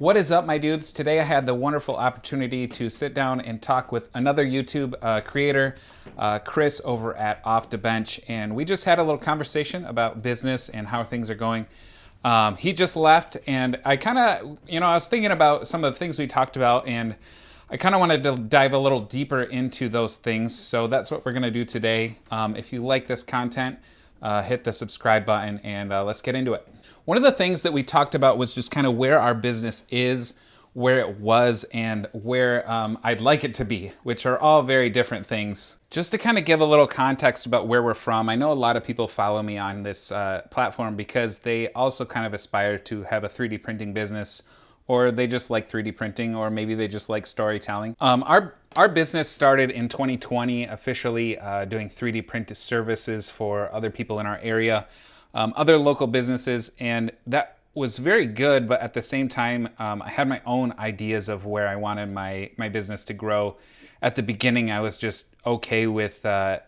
What is up, my dudes? Today I had the wonderful opportunity to sit down and talk with another YouTube creator, Chris over at Off the Bench, and we just had a little conversation about business and how things are going. He just left, and I kind of, I was thinking about some of the things we talked about, and I kind of wanted to dive a little deeper into those things, so that's what we're going to do today. If you like this content, hit the subscribe button, and let's get into it. One of the things that we talked about was just kind of where our business is, where it was, and where I'd like it to be, which are all very different things. Just to kind of give a little context about where we're from, I know a lot of people follow me on this platform because they also kind of aspire to have a 3D printing business, or they just like 3D printing, or maybe they just like storytelling. Our business started in 2020, officially doing 3D print services for other people in our area. Other local businesses, and that was very good, but at the same time, I had my own ideas of where I wanted my business to grow. At the beginning, I was just okay with the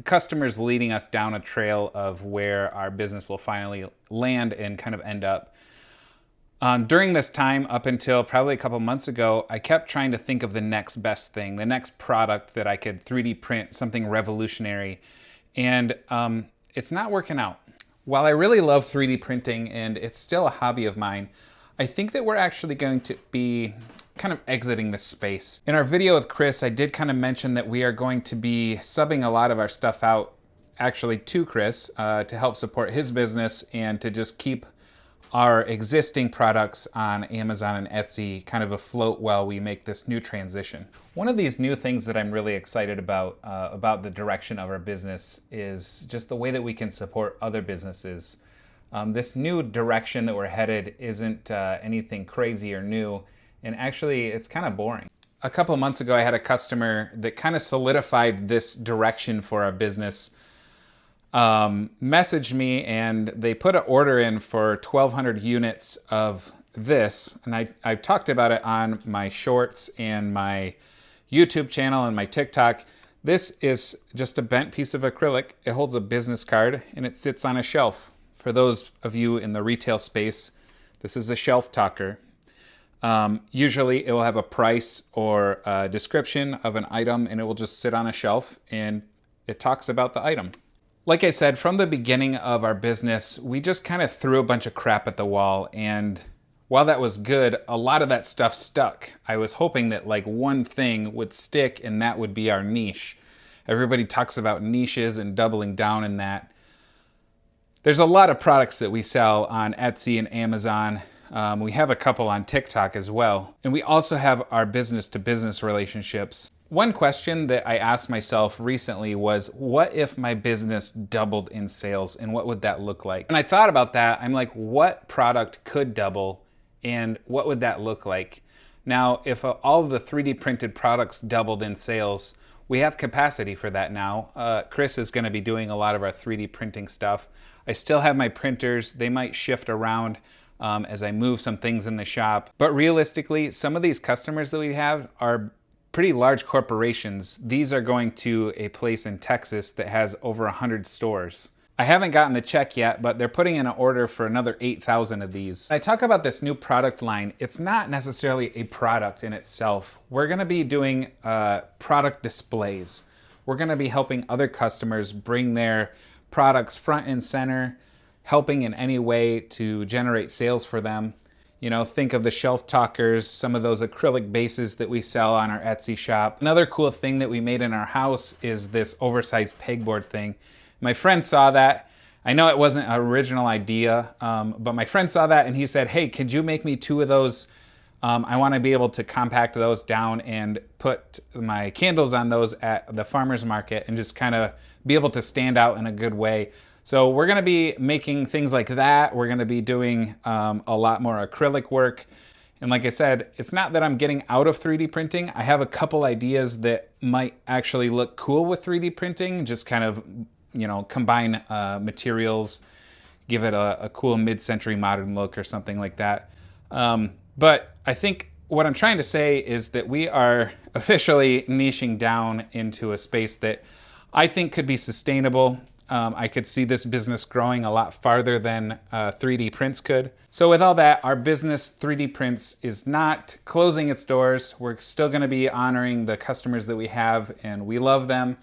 customers leading us down a trail of where our business will finally land and kind of end up. During this time, up until probably a couple months ago, I kept trying to think of the next best thing, the next product that I could 3D print, something revolutionary, and it's not working out. While I really love 3D printing and it's still a hobby of mine, I think that we're actually going to be kind of exiting this space. In our video with Chris, I did kind of mention that we are going to be subbing a lot of our stuff out actually to Chris to help support his business and to just keep our existing products on Amazon and Etsy kind of afloat while we make this new transition. One of these new things that I'm really excited about the direction of our business is just the way that we can support other businesses. This new direction that we're headed isn't anything crazy or new, and actually it's kind of boring. A couple of months ago, I had a customer that kind of solidified this direction for our business. Messaged me, and they put an order in for 1,200 units of this, and I've talked about it on my shorts and my YouTube channel and my TikTok. This is just a bent piece of acrylic. It holds a business card and it sits on a shelf. For those of you in the retail space, this is a shelf talker. Usually it will have a price or a description of an item, and it will just sit on a shelf and it talks about the item. Like I said, from the beginning of our business, we just kind of threw a bunch of crap at the wall, and while that was good, a lot of that stuff stuck. I was hoping that like one thing would stick and that would be our niche. Everybody talks about niches and doubling down in that. There's a lot of products that we sell on Etsy and Amazon. We have a couple on TikTok as well. And we also have our business-to-business relationships. One question that I asked myself recently was, what if my business doubled in sales, and what would that look like? And I thought about that. I'm like, what product could double, and what would that look like? Now, if all of the 3D printed products doubled in sales, we have capacity for that now. Chris is going to be doing a lot of our 3D printing stuff. I still have my printers. They might shift around as I move some things in the shop. But realistically, some of these customers that we have are pretty large corporations. These are going to a place in Texas that has over 100 stores. I haven't gotten the check yet, but they're putting in an order for another 8,000 of these. I talk about this new product line. It's not necessarily a product in itself. We're gonna be doing product displays. We're gonna be helping other customers bring their products front and center, helping in any way to generate sales for them. Think of the shelf talkers, some of those acrylic bases that we sell on our Etsy shop. Another cool thing that we made in our house is this oversized pegboard thing. My friend saw that. I know it wasn't an original idea, but my friend saw that and he said, hey, could you make me 2 of those? I want to be able to compact those down and put my candles on those at the farmer's market and just kind of be able to stand out in a good way. So we're going to be making things like that. We're going to be doing a lot more acrylic work. And like I said, it's not that I'm getting out of 3D printing. I have a couple ideas that might actually look cool with 3D printing, just kind of, combine materials, give it a cool mid-century modern look or something like that. But I think what I'm trying to say is that we are officially niching down into a space that I think could be sustainable. I could see this business growing a lot farther than 3D Prints could. So with all that, our business 3D Prints is not closing its doors. We're still going to be honoring the customers that we have, and we love them.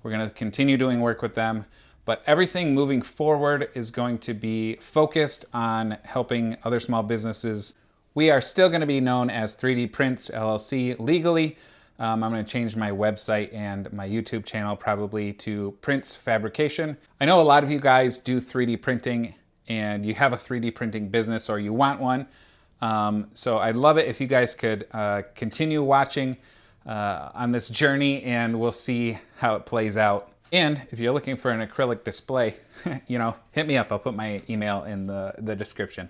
We're going to continue doing work with them. But everything moving forward is going to be focused on helping other small businesses. We are still going to be known as 3D Prints LLC legally. I'm going to change my website and my YouTube channel probably to Prints Fabrication. I know a lot of you guys do 3D printing and you have a 3D printing business or you want one. So I'd love it if you guys could continue watching on this journey, and we'll see how it plays out. And if you're looking for an acrylic display, hit me up. I'll put my email in the description.